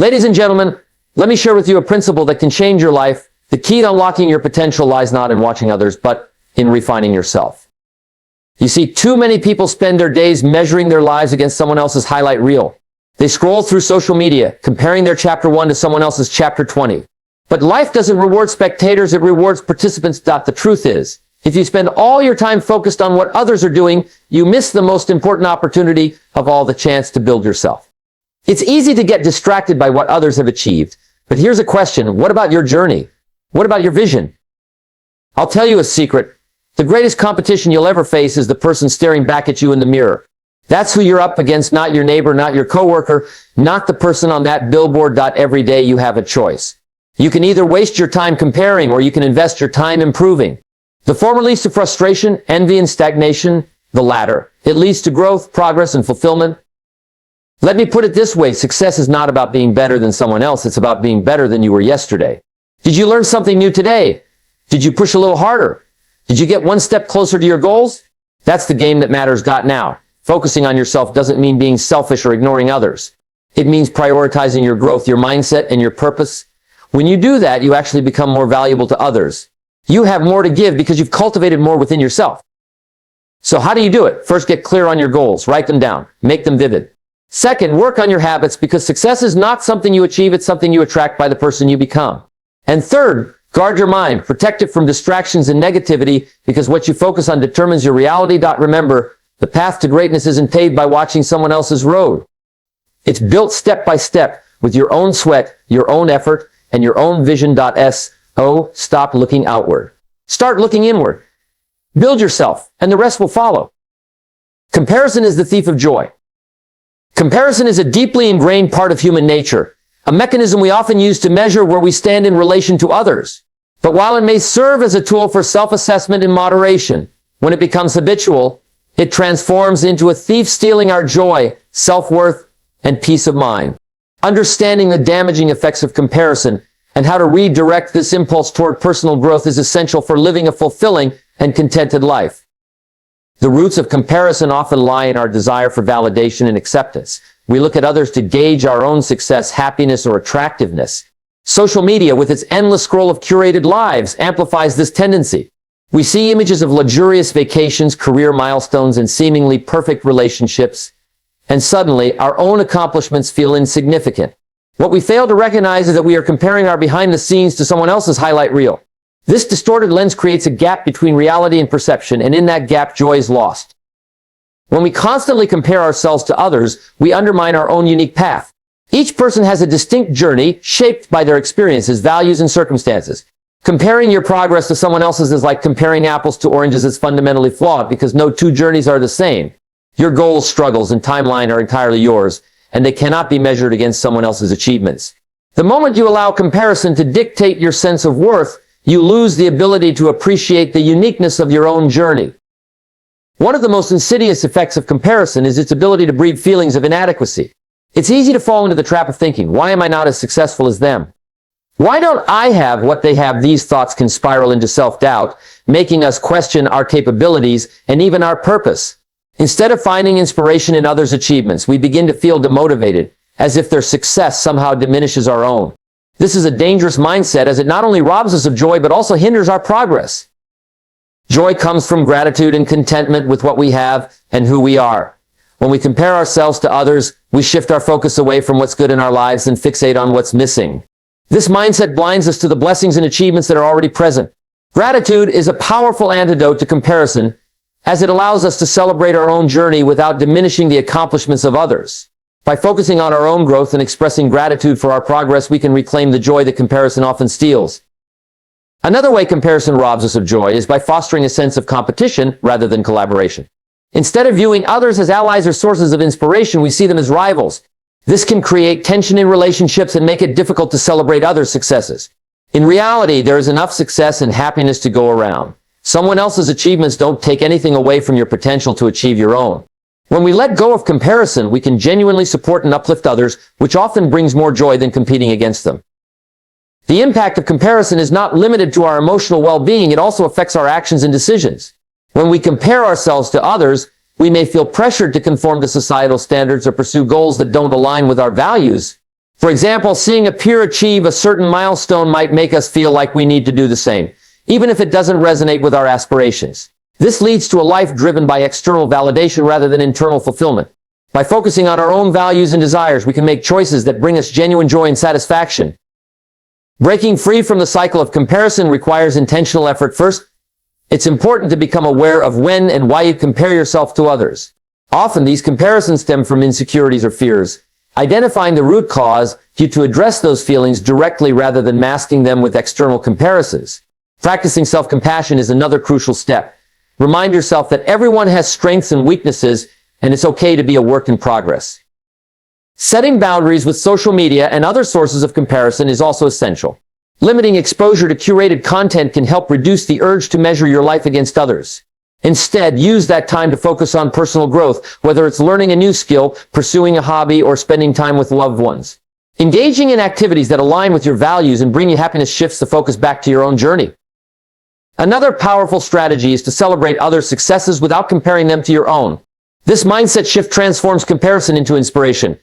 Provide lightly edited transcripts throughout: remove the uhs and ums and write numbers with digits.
Ladies and gentlemen, let me share with you a principle that can change your life. The key to unlocking your potential lies not in watching others, but in refining yourself. You see, too many people spend their days measuring their lives against someone else's highlight reel. They scroll through social media, comparing their chapter 1 to someone else's chapter 20. But life doesn't reward spectators, it rewards participants. The truth is, if you spend all your time focused on what others are doing, you miss the most important opportunity of all, the chance to build yourself. It's easy to get distracted by what others have achieved. But here's a question. What about your journey? What about your vision? I'll tell you a secret. The greatest competition you'll ever face is the person staring back at you in the mirror. That's who you're up against, not your neighbor, not your coworker, not the person on that billboard. Every day you have a choice. You can either waste your time comparing or you can invest your time improving. The former leads to frustration, envy, and stagnation. The latter, it leads to growth, progress, and fulfillment. Let me put it this way. Success is not about being better than someone else. It's about being better than you were yesterday. Did you learn something new today? Did you push a little harder? Did you get one step closer to your goals? That's the game that matters. Now, focusing on yourself doesn't mean being selfish or ignoring others. It means prioritizing your growth, your mindset, and your purpose. When you do that, you actually become more valuable to others. You have more to give because you've cultivated more within yourself. So how do you do it? First, get clear on your goals. Write them down. Make them vivid. Second, work on your habits, because success is not something you achieve, it's something you attract by the person you become. And third, guard your mind. Protect it from distractions and negativity, because what you focus on determines your reality. Remember, the path to greatness isn't paved by watching someone else's road. It's built step by step with your own sweat, your own effort, and your own vision. Stop looking outward. Start looking inward. Build yourself, and the rest will follow. Comparison is the thief of joy. Comparison is a deeply ingrained part of human nature, a mechanism we often use to measure where we stand in relation to others. But while it may serve as a tool for self-assessment in moderation, when it becomes habitual, it transforms into a thief, stealing our joy, self-worth, and peace of mind. Understanding the damaging effects of comparison and how to redirect this impulse toward personal growth is essential for living a fulfilling and contented life. The roots of comparison often lie in our desire for validation and acceptance. We look at others to gauge our own success, happiness, or attractiveness. Social media, with its endless scroll of curated lives, amplifies this tendency. We see images of luxurious vacations, career milestones, and seemingly perfect relationships, and suddenly our own accomplishments feel insignificant. What we fail to recognize is that we are comparing our behind the scenes to someone else's highlight reel. This distorted lens creates a gap between reality and perception, and in that gap, joy is lost. When we constantly compare ourselves to others, we undermine our own unique path. Each person has a distinct journey shaped by their experiences, values, and circumstances. Comparing your progress to someone else's is like comparing apples to oranges. It's fundamentally flawed because no two journeys are the same. Your goals, struggles, and timeline are entirely yours, and they cannot be measured against someone else's achievements. The moment you allow comparison to dictate your sense of worth, you lose the ability to appreciate the uniqueness of your own journey. One of the most insidious effects of comparison is its ability to breed feelings of inadequacy. It's easy to fall into the trap of thinking, why am I not as successful as them? Why don't I have what they have? These thoughts can spiral into self-doubt, making us question our capabilities and even our purpose. Instead of finding inspiration in others' achievements, we begin to feel demotivated, as if their success somehow diminishes our own. This is a dangerous mindset, as it not only robs us of joy, but also hinders our progress. Joy comes from gratitude and contentment with what we have and who we are. When we compare ourselves to others, we shift our focus away from what's good in our lives and fixate on what's missing. This mindset blinds us to the blessings and achievements that are already present. Gratitude is a powerful antidote to comparison, as it allows us to celebrate our own journey without diminishing the accomplishments of others. By focusing on our own growth and expressing gratitude for our progress, we can reclaim the joy that comparison often steals. Another way comparison robs us of joy is by fostering a sense of competition rather than collaboration. Instead of viewing others as allies or sources of inspiration, we see them as rivals. This can create tension in relationships and make it difficult to celebrate others' successes. In reality, there is enough success and happiness to go around. Someone else's achievements don't take anything away from your potential to achieve your own. When we let go of comparison, we can genuinely support and uplift others, which often brings more joy than competing against them. The impact of comparison is not limited to our emotional well-being, it also affects our actions and decisions. When we compare ourselves to others, we may feel pressured to conform to societal standards or pursue goals that don't align with our values. For example, seeing a peer achieve a certain milestone might make us feel like we need to do the same, even if it doesn't resonate with our aspirations. This leads to a life driven by external validation rather than internal fulfillment. By focusing on our own values and desires, we can make choices that bring us genuine joy and satisfaction. Breaking free from the cycle of comparison requires intentional effort. First, it's important to become aware of when and why you compare yourself to others. Often, these comparisons stem from insecurities or fears. Identifying the root cause you to address those feelings directly rather than masking them with external comparisons. Practicing self-compassion is another crucial step. Remind yourself that everyone has strengths and weaknesses, and it's okay to be a work in progress. Setting boundaries with social media and other sources of comparison is also essential. Limiting exposure to curated content can help reduce the urge to measure your life against others. Instead, use that time to focus on personal growth, whether it's learning a new skill, pursuing a hobby, or spending time with loved ones. Engaging in activities that align with your values and bring you happiness shifts the focus back to your own journey. Another powerful strategy is to celebrate others' successes without comparing them to your own. This mindset shift transforms comparison into inspiration.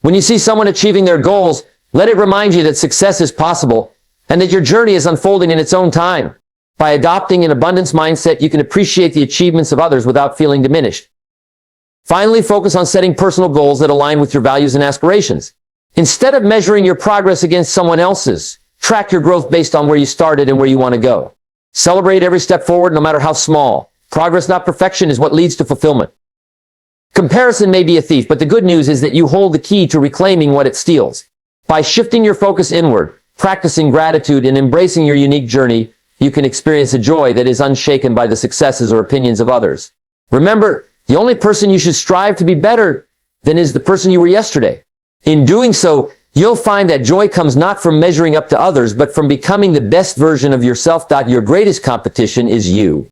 When you see someone achieving their goals, let it remind you that success is possible and that your journey is unfolding in its own time. By adopting an abundance mindset, you can appreciate the achievements of others without feeling diminished. Finally, focus on setting personal goals that align with your values and aspirations. Instead of measuring your progress against someone else's, track your growth based on where you started and where you want to go. Celebrate every step forward, no matter how small. Progress, not perfection, is what leads to fulfillment. Comparison may be a thief, but the good news is that you hold the key to reclaiming what it steals. By shifting your focus inward, practicing gratitude, and embracing your unique journey, you can experience a joy that is unshaken by the successes or opinions of others. Remember, the only person you should strive to be better than is the person you were yesterday. In doing so, you'll find that joy comes not from measuring up to others, but from becoming the best version of yourself. Your greatest competition is you.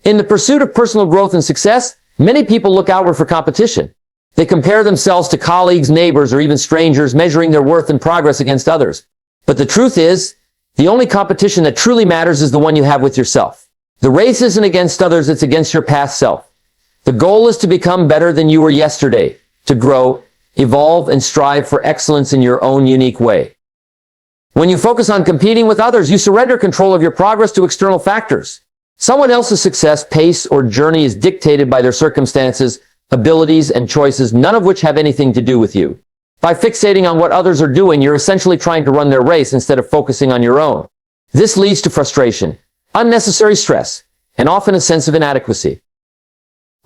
In the pursuit of personal growth and success, many people look outward for competition. They compare themselves to colleagues, neighbors, or even strangers, measuring their worth and progress against others. But the truth is, the only competition that truly matters is the one you have with yourself. The race isn't against others, it's against your past self. The goal is to become better than you were yesterday, to grow, evolve, and strive for excellence in your own unique way. When you focus on competing with others, you surrender control of your progress to external factors. Someone else's success, pace, or journey is dictated by their circumstances, abilities, and choices, none of which have anything to do with you. By fixating on what others are doing, you're essentially trying to run their race instead of focusing on your own. This leads to frustration, unnecessary stress, and often a sense of inadequacy.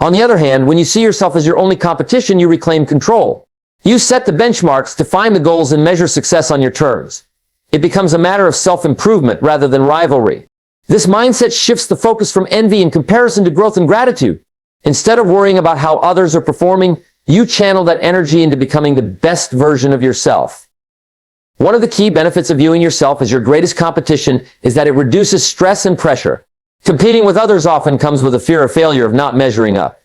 On the other hand, when you see yourself as your only competition, you reclaim control. You set the benchmarks, define the goals, and measure success on your terms. It becomes a matter of self-improvement rather than rivalry. This mindset shifts the focus from envy and comparison to growth and gratitude. Instead of worrying about how others are performing, you channel that energy into becoming the best version of yourself. One of the key benefits of viewing yourself as your greatest competition is that it reduces stress and pressure. Competing with others often comes with a fear of failure, of not measuring up.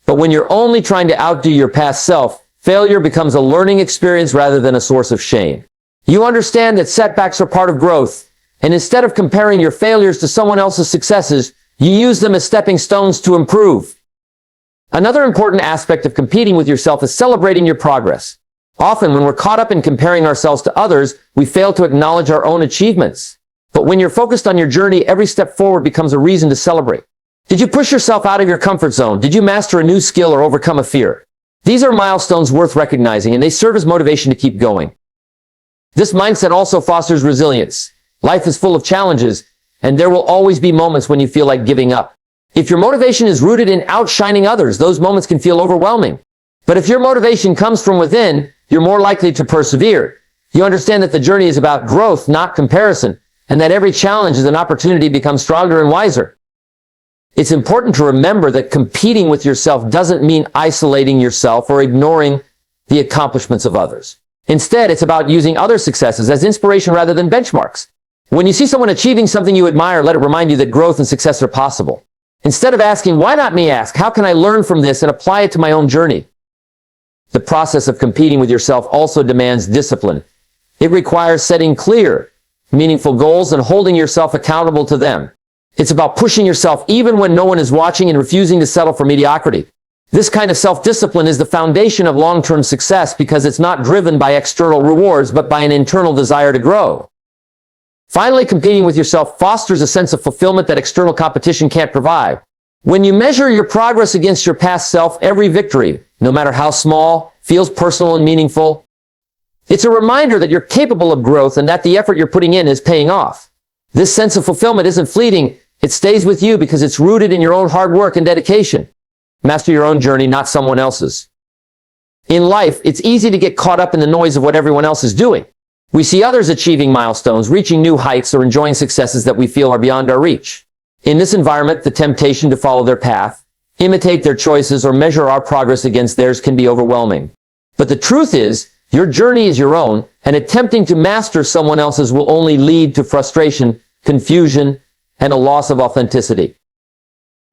But when you're only trying to outdo your past self, failure becomes a learning experience rather than a source of shame. You understand that setbacks are part of growth, and instead of comparing your failures to someone else's successes, you use them as stepping stones to improve. Another important aspect of competing with yourself is celebrating your progress. Often, when we're caught up in comparing ourselves to others, we fail to acknowledge our own achievements. But when you're focused on your journey, every step forward becomes a reason to celebrate. Did you push yourself out of your comfort zone? Did you master a new skill or overcome a fear? These are milestones worth recognizing, and they serve as motivation to keep going. This mindset also fosters resilience. Life is full of challenges, and there will always be moments when you feel like giving up. If your motivation is rooted in outshining others, those moments can feel overwhelming. But if your motivation comes from within, you're more likely to persevere. You understand that the journey is about growth, not comparison, and that every challenge is an opportunity to become stronger and wiser. It's important to remember that competing with yourself doesn't mean isolating yourself or ignoring the accomplishments of others. Instead, it's about using other successes as inspiration rather than benchmarks. When you see someone achieving something you admire, let it remind you that growth and success are possible. Instead of asking, why not me, ask, how can I learn from this and apply it to my own journey? The process of competing with yourself also demands discipline. It requires setting clear, meaningful goals and holding yourself accountable to them. It's about pushing yourself even when no one is watching and refusing to settle for mediocrity. This kind of self-discipline is the foundation of long-term success because it's not driven by external rewards, but by an internal desire to grow. Finally, competing with yourself fosters a sense of fulfillment that external competition can't provide. When you measure your progress against your past self, every victory, no matter how small, feels personal and meaningful. It's a reminder that you're capable of growth and that the effort you're putting in is paying off. This sense of fulfillment isn't fleeting. It stays with you because it's rooted in your own hard work and dedication. Master your own journey, not someone else's. In life, it's easy to get caught up in the noise of what everyone else is doing. We see others achieving milestones, reaching new heights, or enjoying successes that we feel are beyond our reach. In this environment, the temptation to follow their path, imitate their choices, or measure our progress against theirs can be overwhelming. But the truth is, your journey is your own, and attempting to master someone else's will only lead to frustration, confusion, and a loss of authenticity.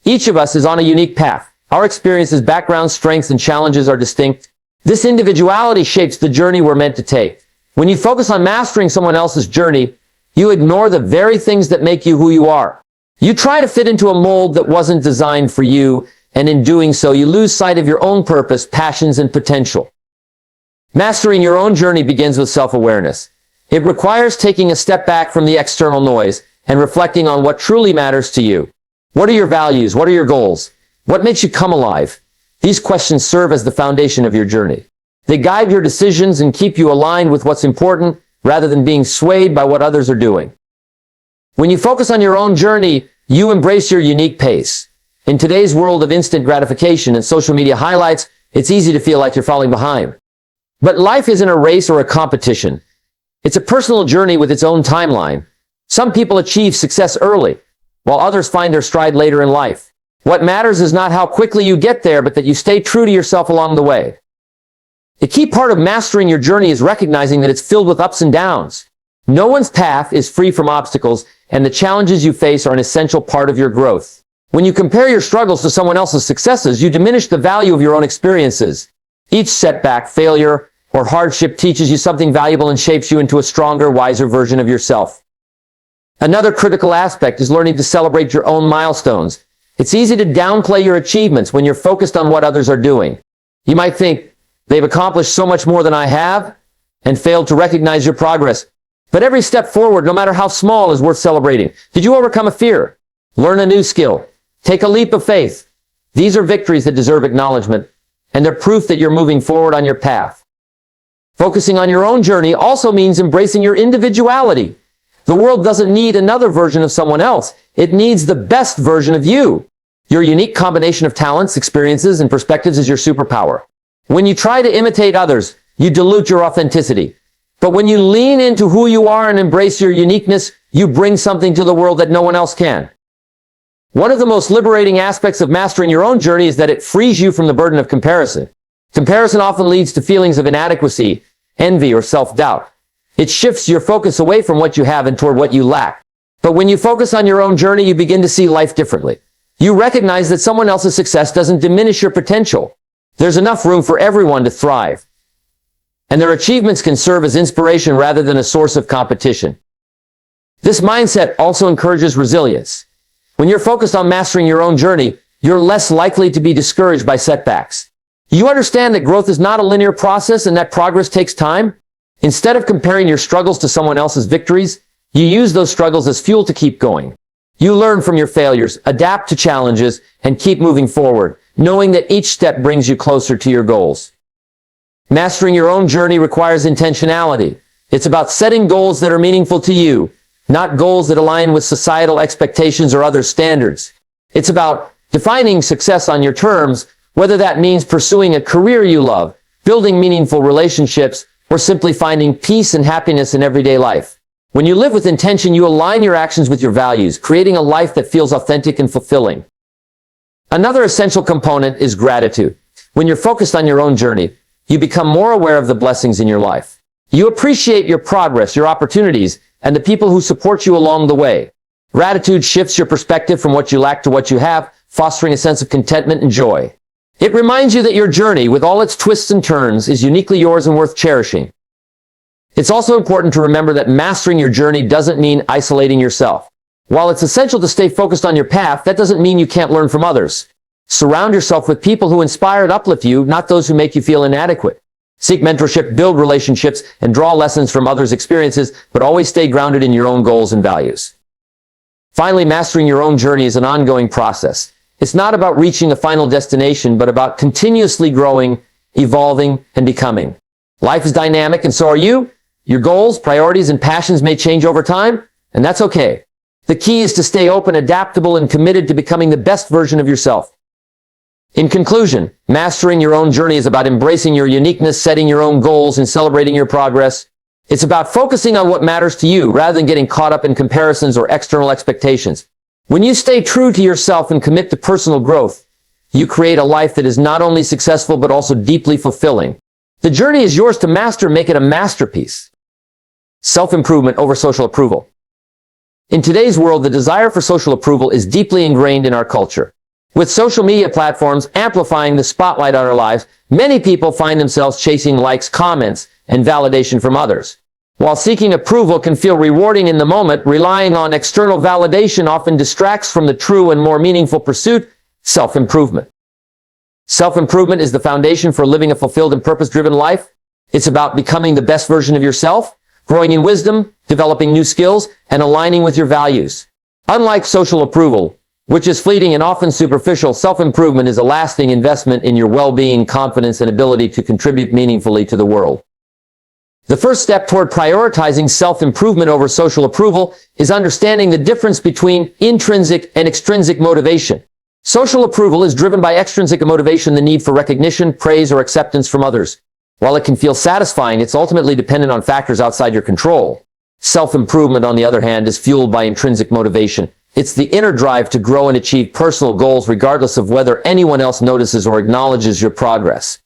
Each of us is on a unique path. Our experiences, backgrounds, strengths, and challenges are distinct. This individuality shapes the journey we're meant to take. When you focus on mastering someone else's journey, you ignore the very things that make you who you are. You try to fit into a mold that wasn't designed for you, and in doing so, you lose sight of your own purpose, passions, and potential. Mastering your own journey begins with self-awareness. It requires taking a step back from the external noise and reflecting on what truly matters to you. What are your values? What are your goals? What makes you come alive? These questions serve as the foundation of your journey. They guide your decisions and keep you aligned with what's important rather than being swayed by what others are doing. When you focus on your own journey, you embrace your unique pace. In today's world of instant gratification and social media highlights, it's easy to feel like you're falling behind. But life isn't a race or a competition. It's a personal journey with its own timeline. Some people achieve success early, while others find their stride later in life. What matters is not how quickly you get there, but that you stay true to yourself along the way. A key part of mastering your journey is recognizing that it's filled with ups and downs. No one's path is free from obstacles, and the challenges you face are an essential part of your growth. When you compare your struggles to someone else's successes, you diminish the value of your own experiences. Each setback, failure, or hardship teaches you something valuable and shapes you into a stronger, wiser version of yourself. Another critical aspect is learning to celebrate your own milestones. It's easy to downplay your achievements when you're focused on what others are doing. You might think, they've accomplished so much more than I have, and failed to recognize your progress. But every step forward, no matter how small, is worth celebrating. Did you overcome a fear? Learn a new skill? Take a leap of faith? These are victories that deserve acknowledgement, and they're proof that you're moving forward on your path. Focusing on your own journey also means embracing your individuality. The world doesn't need another version of someone else. It needs the best version of you. Your unique combination of talents, experiences, and perspectives is your superpower. When you try to imitate others, you dilute your authenticity. But when you lean into who you are and embrace your uniqueness, you bring something to the world that no one else can. One of the most liberating aspects of mastering your own journey is that it frees you from the burden of comparison. Comparison often leads to feelings of inadequacy, envy, or self-doubt. It shifts your focus away from what you have and toward what you lack. But when you focus on your own journey, you begin to see life differently. You recognize that someone else's success doesn't diminish your potential. There's enough room for everyone to thrive. And their achievements can serve as inspiration rather than a source of competition. This mindset also encourages resilience. When you're focused on mastering your own journey, you're less likely to be discouraged by setbacks. You understand that growth is not a linear process and that progress takes time. Instead of comparing your struggles to someone else's victories, you use those struggles as fuel to keep going. You learn from your failures, adapt to challenges, and keep moving forward, knowing that each step brings you closer to your goals. Mastering your own journey requires intentionality. It's about setting goals that are meaningful to you, not goals that align with societal expectations or other standards. It's about defining success on your terms, whether that means pursuing a career you love, building meaningful relationships, or simply finding peace and happiness in everyday life. When you live with intention, you align your actions with your values, creating a life that feels authentic and fulfilling. Another essential component is gratitude. When you're focused on your own journey, you become more aware of the blessings in your life. You appreciate your progress, your opportunities, and the people who support you along the way. Gratitude shifts your perspective from what you lack to what you have, fostering a sense of contentment and joy. It reminds you that your journey, with all its twists and turns, is uniquely yours and worth cherishing. It's also important to remember that mastering your journey doesn't mean isolating yourself. While it's essential to stay focused on your path, that doesn't mean you can't learn from others. Surround yourself with people who inspire and uplift you, not those who make you feel inadequate. Seek mentorship, build relationships, and draw lessons from others' experiences, but always stay grounded in your own goals and values. Finally, mastering your own journey is an ongoing process. It's not about reaching a final destination, but about continuously growing, evolving, and becoming. Life is dynamic, and so are you. Your goals, priorities, and passions may change over time, and that's okay. The key is to stay open, adaptable, and committed to becoming the best version of yourself. In conclusion, mastering your own journey is about embracing your uniqueness, setting your own goals, and celebrating your progress. It's about focusing on what matters to you rather than getting caught up in comparisons or external expectations. When you stay true to yourself and commit to personal growth, you create a life that is not only successful but also deeply fulfilling. The journey is yours to master, make it a masterpiece. Self-improvement over social approval. In today's world, the desire for social approval is deeply ingrained in our culture. With social media platforms amplifying the spotlight on our lives, many people find themselves chasing likes, comments, and validation from others. While seeking approval can feel rewarding in the moment, relying on external validation often distracts from the true and more meaningful pursuit, self-improvement. Self-improvement is the foundation for living a fulfilled and purpose-driven life. It's about becoming the best version of yourself, growing in wisdom, developing new skills, and aligning with your values. Unlike social approval, which is fleeting and often superficial, self-improvement is a lasting investment in your well-being, confidence, and ability to contribute meaningfully to the world. The first step toward prioritizing self-improvement over social approval is understanding the difference between intrinsic and extrinsic motivation. Social approval is driven by extrinsic motivation, the need for recognition, praise, or acceptance from others. While it can feel satisfying, it's ultimately dependent on factors outside your control. Self-improvement, on the other hand, is fueled by intrinsic motivation. It's the inner drive to grow and achieve personal goals regardless of whether anyone else notices or acknowledges your progress.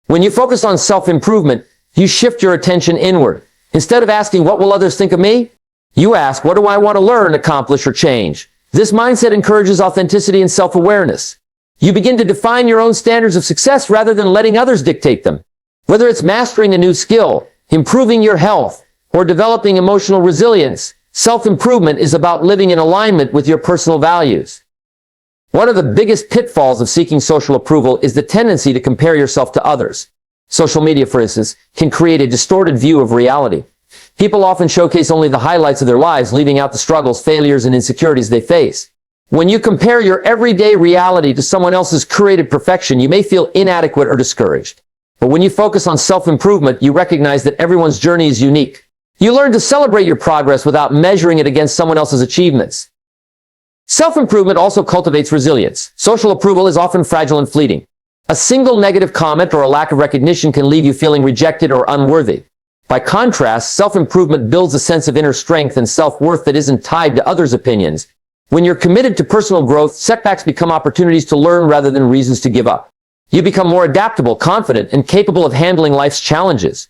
When you focus on self-improvement, you shift your attention inward. Instead of asking, "What will others think of me?" you ask, "What do I want to learn, accomplish, or change?" This mindset encourages authenticity and self-awareness. You begin to define your own standards of success rather than letting others dictate them. Whether it's mastering a new skill, improving your health, or developing emotional resilience, self-improvement is about living in alignment with your personal values. One of the biggest pitfalls of seeking social approval is the tendency to compare yourself to others. Social media, for instance, can create a distorted view of reality. People often showcase only the highlights of their lives, leaving out the struggles, failures, and insecurities they face. When you compare your everyday reality to someone else's curated perfection, you may feel inadequate or discouraged. But when you focus on self-improvement, you recognize that everyone's journey is unique. You learn to celebrate your progress without measuring it against someone else's achievements. Self-improvement also cultivates resilience. Social approval is often fragile and fleeting. A single negative comment or a lack of recognition can leave you feeling rejected or unworthy. By contrast, self-improvement builds a sense of inner strength and self-worth that isn't tied to others' opinions. When you're committed to personal growth, setbacks become opportunities to learn rather than reasons to give up. You become more adaptable, confident, and capable of handling life's challenges.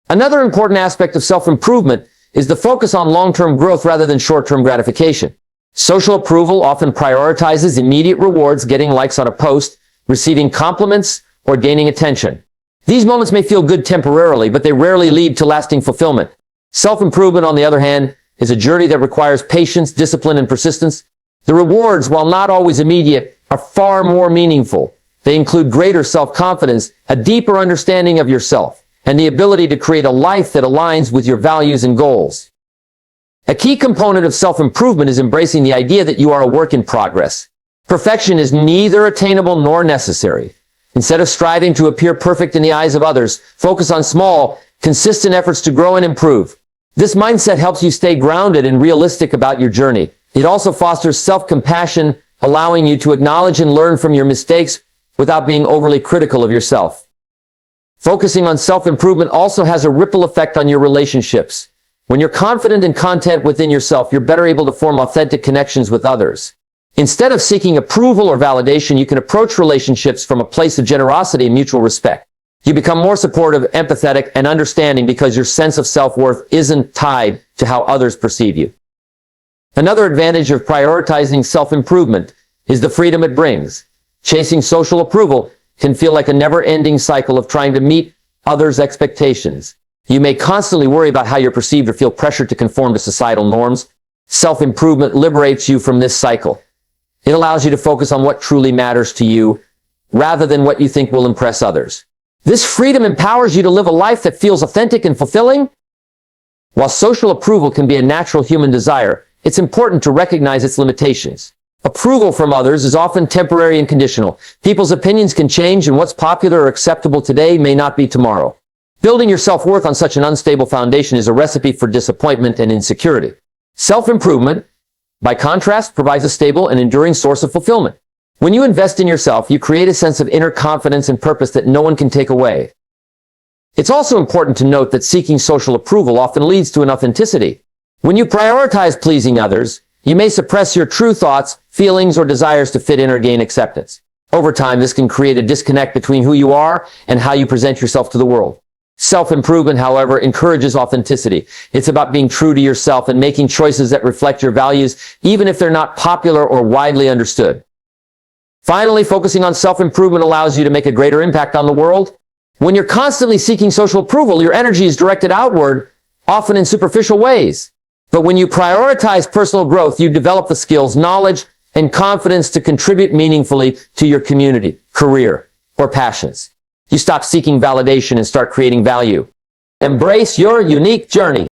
Another important aspect of self-improvement is the focus on long-term growth rather than short-term gratification. Social approval often prioritizes immediate rewards, getting likes on a post, receiving compliments, or gaining attention. These moments may feel good temporarily, but they rarely lead to lasting fulfillment. Self-improvement, on the other hand, is a journey that requires patience, discipline, and persistence. The rewards, while not always immediate, are far more meaningful. They include greater self-confidence, a deeper understanding of yourself, and the ability to create a life that aligns with your values and goals. A key component of self-improvement is embracing the idea that you are a work in progress. Perfection is neither attainable nor necessary. Instead of striving to appear perfect in the eyes of others, focus on small, consistent efforts to grow and improve. This mindset helps you stay grounded and realistic about your journey. It also fosters self-compassion, allowing you to acknowledge and learn from your mistakes without being overly critical of yourself. Focusing on self-improvement also has a ripple effect on your relationships. When you're confident and content within yourself, you're better able to form authentic connections with others. Instead of seeking approval or validation, you can approach relationships from a place of generosity and mutual respect. You become more supportive, empathetic, and understanding because your sense of self-worth isn't tied to how others perceive you. Another advantage of prioritizing self-improvement is the freedom it brings. Chasing social approval can feel like a never-ending cycle of trying to meet others' expectations. You may constantly worry about how you're perceived or feel pressured to conform to societal norms. Self-improvement liberates you from this cycle. It allows you to focus on what truly matters to you rather than what you think will impress others. This freedom empowers you to live a life that feels authentic and fulfilling. While social approval can be a natural human desire, it's important to recognize its limitations. Approval from others is often temporary and conditional. People's opinions can change, and what's popular or acceptable today may not be tomorrow. Building your self-worth on such an unstable foundation is a recipe for disappointment and insecurity. Self-improvement, by contrast, provides a stable and enduring source of fulfillment. When you invest in yourself, you create a sense of inner confidence and purpose that no one can take away. It's also important to note that seeking social approval often leads to inauthenticity. When you prioritize pleasing others, you may suppress your true thoughts, feelings, or desires to fit in or gain acceptance. Over time, this can create a disconnect between who you are and how you present yourself to the world. Self-improvement, however, encourages authenticity. It's about being true to yourself and making choices that reflect your values, even if they're not popular or widely understood. Finally, focusing on self-improvement allows you to make a greater impact on the world. When you're constantly seeking social approval, your energy is directed outward, often in superficial ways. But when you prioritize personal growth, you develop the skills, knowledge, and confidence to contribute meaningfully to your community, career, or passions. You stop seeking validation and start creating value. Embrace your unique journey.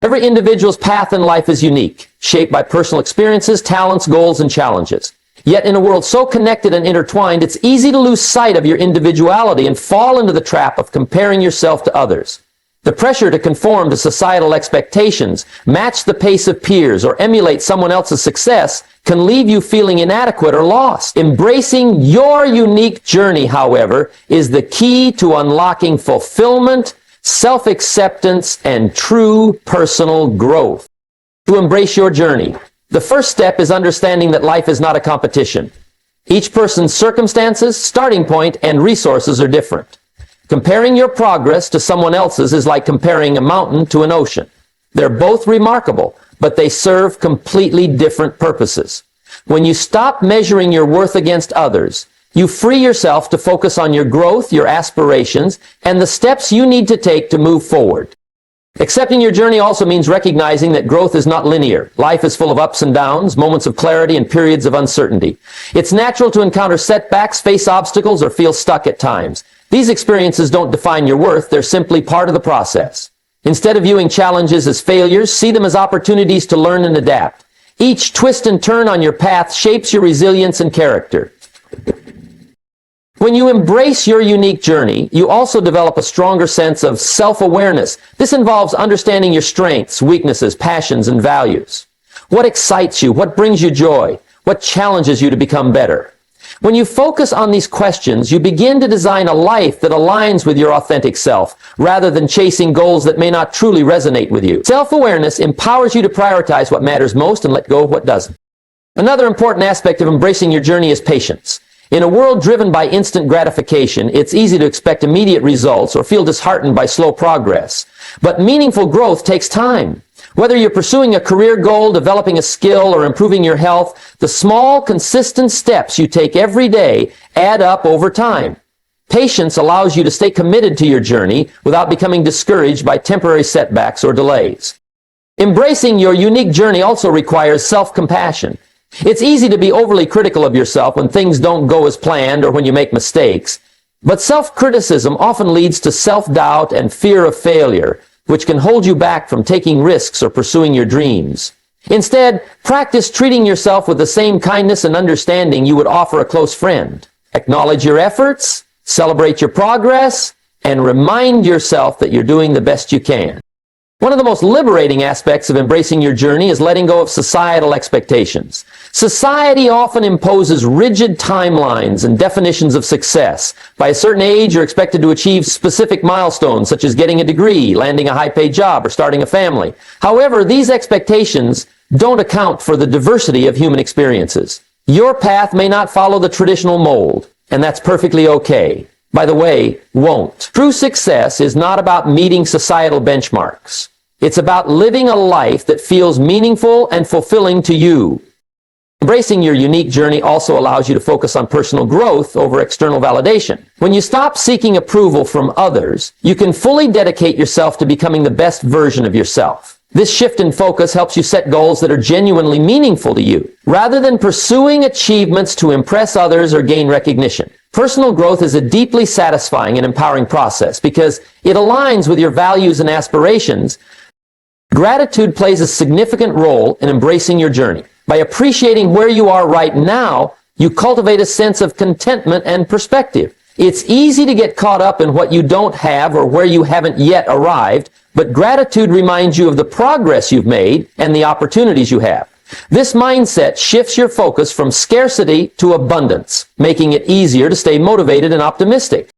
Every individual's path in life is unique, shaped by personal experiences, talents, goals, and challenges. Yet in a world so connected and intertwined, it's easy to lose sight of your individuality and fall into the trap of comparing yourself to others. The pressure to conform to societal expectations, match the pace of peers, or emulate someone else's success can leave you feeling inadequate or lost. Embracing your unique journey, however, is the key to unlocking fulfillment, self-acceptance, and true personal growth. To embrace your journey, the first step is understanding that life is not a competition. Each person's circumstances, starting point, and resources are different. Comparing your progress to someone else's is like comparing a mountain to an ocean. They're both remarkable, but they serve completely different purposes. When you stop measuring your worth against others, you free yourself to focus on your growth, your aspirations, and the steps you need to take to move forward. Accepting your journey also means recognizing that growth is not linear. Life is full of ups and downs, moments of clarity, and periods of uncertainty. It's natural to encounter setbacks, face obstacles, or feel stuck at times. These experiences don't define your worth, they're simply part of the process. Instead of viewing challenges as failures, see them as opportunities to learn and adapt. Each twist and turn on your path shapes your resilience and character. When you embrace your unique journey, you also develop a stronger sense of self-awareness. This involves understanding your strengths, weaknesses, passions, and values. What excites you? What brings you joy? What challenges you to become better? When you focus on these questions, you begin to design a life that aligns with your authentic self, rather than chasing goals that may not truly resonate with you. Self-awareness empowers you to prioritize what matters most and let go of what doesn't. Another important aspect of embracing your journey is patience. In a world driven by instant gratification, it's easy to expect immediate results or feel disheartened by slow progress. But meaningful growth takes time. Whether you're pursuing a career goal, developing a skill, or improving your health, the small, consistent steps you take every day add up over time. Patience allows you to stay committed to your journey without becoming discouraged by temporary setbacks or delays. Embracing your unique journey also requires self-compassion. It's easy to be overly critical of yourself when things don't go as planned or when you make mistakes. But self-criticism often leads to self-doubt and fear of failure, which can hold you back from taking risks or pursuing your dreams. Instead, practice treating yourself with the same kindness and understanding you would offer a close friend. Acknowledge your efforts, celebrate your progress, and remind yourself that you're doing the best you can. One of the most liberating aspects of embracing your journey is letting go of societal expectations. Society often imposes rigid timelines and definitions of success. By a certain age, you're expected to achieve specific milestones, such as getting a degree, landing a high-paid job, or starting a family. However, these expectations don't account for the diversity of human experiences. Your path may not follow the traditional mold, and that's perfectly okay. By the way, won't. True success is not about meeting societal benchmarks. It's about living a life that feels meaningful and fulfilling to you. Embracing your unique journey also allows you to focus on personal growth over external validation. When you stop seeking approval from others, you can fully dedicate yourself to becoming the best version of yourself. This shift in focus helps you set goals that are genuinely meaningful to you, rather than pursuing achievements to impress others or gain recognition. Personal growth is a deeply satisfying and empowering process because it aligns with your values and aspirations. Gratitude plays a significant role in embracing your journey. By appreciating where you are right now, you cultivate a sense of contentment and perspective. It's easy to get caught up in what you don't have or where you haven't yet arrived, but gratitude reminds you of the progress you've made and the opportunities you have. This mindset shifts your focus from scarcity to abundance, making it easier to stay motivated and optimistic.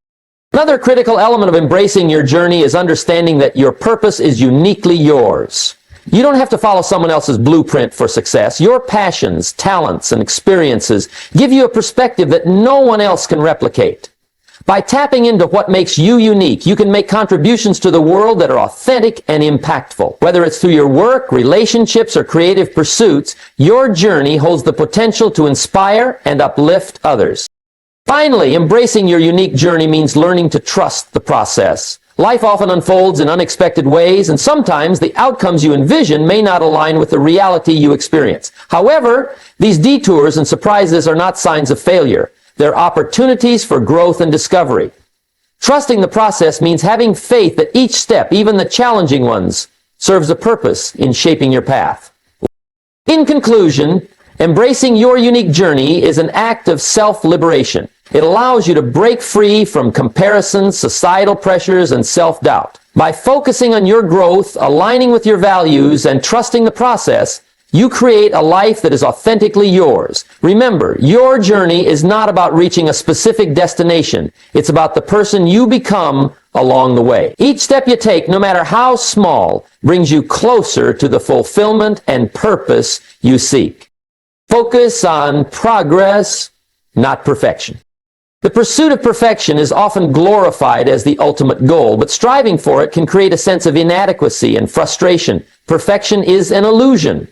Another critical element of embracing your journey is understanding that your purpose is uniquely yours. You don't have to follow someone else's blueprint for success. Your passions, talents, and experiences give you a perspective that no one else can replicate. By tapping into what makes you unique, you can make contributions to the world that are authentic and impactful. Whether it's through your work, relationships, or creative pursuits, your journey holds the potential to inspire and uplift others. Finally, embracing your unique journey means learning to trust the process. Life often unfolds in unexpected ways, and sometimes the outcomes you envision may not align with the reality you experience. However, these detours and surprises are not signs of failure. They're opportunities for growth and discovery. Trusting the process means having faith that each step, even the challenging ones, serves a purpose in shaping your path. In conclusion, embracing your unique journey is an act of self-liberation. It allows you to break free from comparisons, societal pressures, and self-doubt. By focusing on your growth, aligning with your values, and trusting the process, you create a life that is authentically yours. Remember, your journey is not about reaching a specific destination. It's about the person you become along the way. Each step you take, no matter how small, brings you closer to the fulfillment and purpose you seek. Focus on progress, not perfection. The pursuit of perfection is often glorified as the ultimate goal, but striving for it can create a sense of inadequacy and frustration. Perfection is an illusion,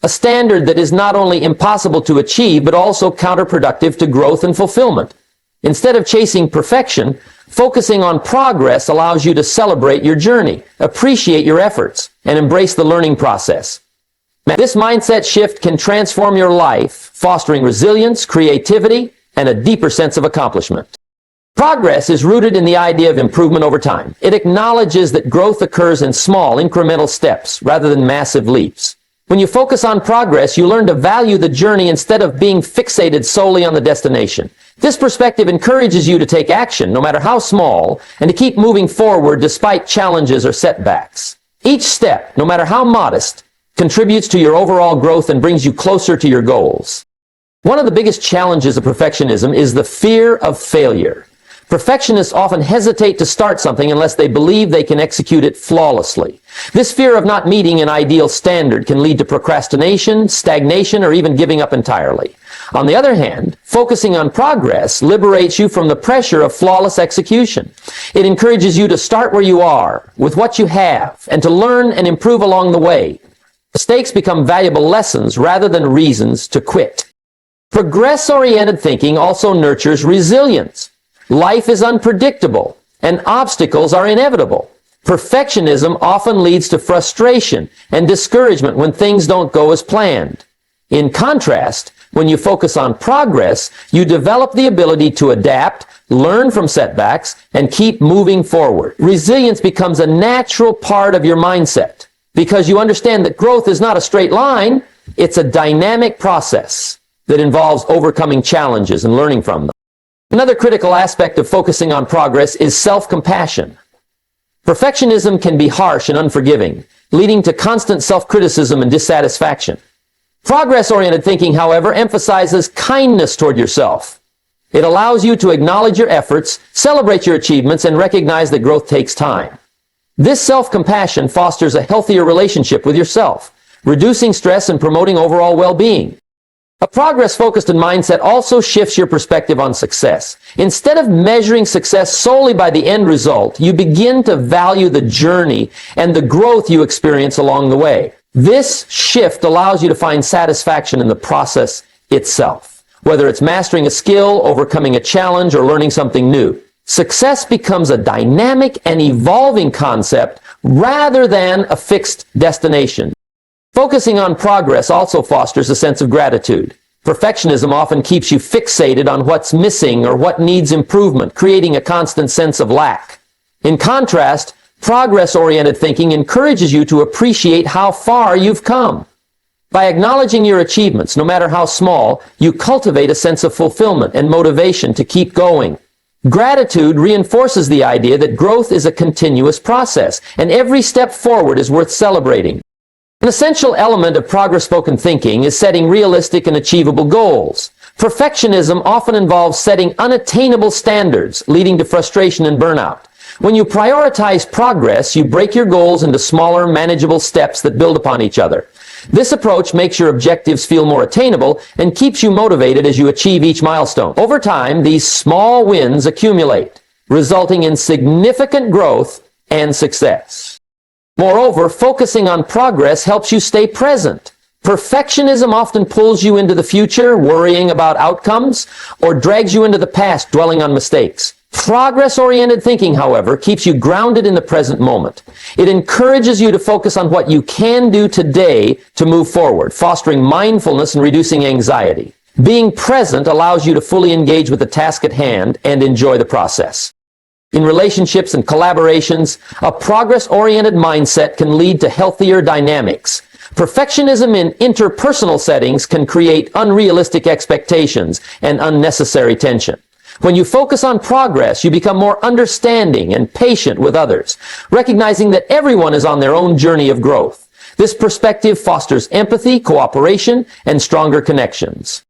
a standard that is not only impossible to achieve, but also counterproductive to growth and fulfillment. Instead of chasing perfection, focusing on progress allows you to celebrate your journey, appreciate your efforts, and embrace the learning process. This mindset shift can transform your life, fostering resilience, creativity, and a deeper sense of accomplishment. Progress is rooted in the idea of improvement over time. It acknowledges that growth occurs in small, incremental steps rather than massive leaps. When you focus on progress, you learn to value the journey instead of being fixated solely on the destination. This perspective encourages you to take action, no matter how small, and to keep moving forward despite challenges or setbacks. Each step, no matter how modest, contributes to your overall growth and brings you closer to your goals. One of the biggest challenges of perfectionism is the fear of failure. Perfectionists often hesitate to start something unless they believe they can execute it flawlessly. This fear of not meeting an ideal standard can lead to procrastination, stagnation, or even giving up entirely. On the other hand, focusing on progress liberates you from the pressure of flawless execution. It encourages you to start where you are, with what you have, and to learn and improve along the way. Mistakes become valuable lessons rather than reasons to quit. Progress-oriented thinking also nurtures resilience. Life is unpredictable, and obstacles are inevitable. Perfectionism often leads to frustration and discouragement when things don't go as planned. In contrast, when you focus on progress, you develop the ability to adapt, learn from setbacks, and keep moving forward. Resilience becomes a natural part of your mindset because you understand that growth is not a straight line, it's a dynamic process that involves overcoming challenges and learning from them. Another critical aspect of focusing on progress is self-compassion. Perfectionism can be harsh and unforgiving, leading to constant self-criticism and dissatisfaction. Progress-oriented thinking, however, emphasizes kindness toward yourself. It allows you to acknowledge your efforts, celebrate your achievements, and recognize that growth takes time. This self-compassion fosters a healthier relationship with yourself, reducing stress and promoting overall well-being. A progress-focused mindset also shifts your perspective on success. Instead of measuring success solely by the end result, you begin to value the journey and the growth you experience along the way. This shift allows you to find satisfaction in the process itself, whether it's mastering a skill, overcoming a challenge, or learning something new. Success becomes a dynamic and evolving concept, rather than a fixed destination. Focusing on progress also fosters a sense of gratitude. Perfectionism often keeps you fixated on what's missing or what needs improvement, creating a constant sense of lack. In contrast, progress-oriented thinking encourages you to appreciate how far you've come. By acknowledging your achievements, no matter how small, you cultivate a sense of fulfillment and motivation to keep going. Gratitude reinforces the idea that growth is a continuous process, and every step forward is worth celebrating. An essential element of progress-focused thinking is setting realistic and achievable goals. Perfectionism often involves setting unattainable standards, leading to frustration and burnout. When you prioritize progress, you break your goals into smaller, manageable steps that build upon each other. This approach makes your objectives feel more attainable and keeps you motivated as you achieve each milestone. Over time, these small wins accumulate, resulting in significant growth and success. Moreover, focusing on progress helps you stay present. Perfectionism often pulls you into the future, worrying about outcomes, or drags you into the past, dwelling on mistakes. Progress-oriented thinking, however, keeps you grounded in the present moment. It encourages you to focus on what you can do today to move forward, fostering mindfulness and reducing anxiety. Being present allows you to fully engage with the task at hand and enjoy the process. In relationships and collaborations, a progress-oriented mindset can lead to healthier dynamics. Perfectionism in interpersonal settings can create unrealistic expectations and unnecessary tension. When you focus on progress, you become more understanding and patient with others, recognizing that everyone is on their own journey of growth. This perspective fosters empathy, cooperation, and stronger connections.